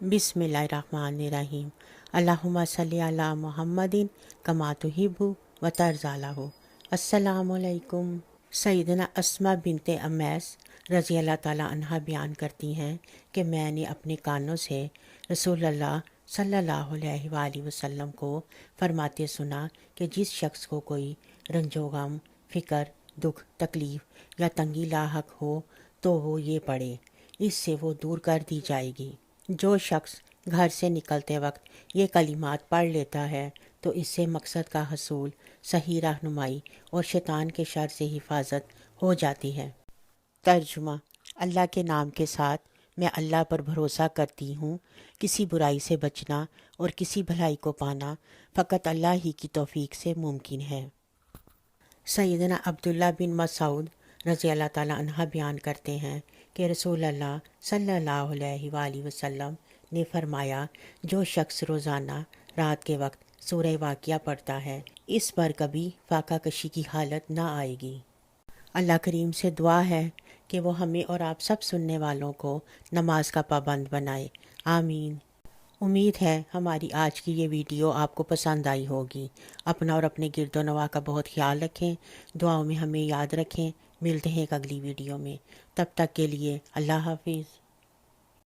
बिस्मिल्लाहिर्रहमानिर्रहीम। अल्लाहुम्मा सल्ली अला मुहम्मदिन कमा तुहिब्बु व तर्ज़ालहु। अस्सलामुअलैकुम। सैयदना अस्मा बिनते उमैस रज़ी अल्लाह ताला अन्हा बयान करती हैं कि मैंने अपने कानों से रसूलुल्लाह सल्लल्लाहु अलैहि वसल्लम को फरमाते सुना कि जिस शख्स को कोई रंजो गम, फ़िक्र, दुख, तकलीफ़ या तंगी लाहक हो तो वो ये पढ़े, इससे वो दूर कर दी जाएगी। जो शख्स घर से निकलते वक्त ये कलिमात पढ़ लेता है तो इससे मकसद का हसूल, सही रहनुमाई और शैतान के शर से हिफाजत हो जाती है। तर्जुमा। अल्लाह के नाम के साथ मैं अल्लाह पर भरोसा करती हूँ। किसी बुराई से बचना और किसी भलाई को पाना फ़कत अल्लाह ही की तौफीक से मुमकिन है। सैयदना अब्दुल्ला बिन मसऊद रज़ी अल्लाह ताला अन्हा बयान करते हैं कि रसूलुल्लाह सल्लल्लाहु अलैहि वसल्लम ने फरमाया, जो शख्स रोज़ाना रात के वक्त सूरह वाक़िया पढ़ता है, इस पर कभी फाका कशी की हालत ना आएगी। अल्लाह करीम से दुआ है कि वो हमें और आप सब सुनने वालों को नमाज का पाबंद बनाए। आमीन। उम्मीद है हमारी आज की ये वीडियो आपको पसंद आई होगी। अपना और अपने गिरदोनवा का बहुत ख्याल रखें, दुआओं में हमें याद रखें। मिलते हैं एक अगली वीडियो में, तब तक के लिए अल्लाह हाफिज़।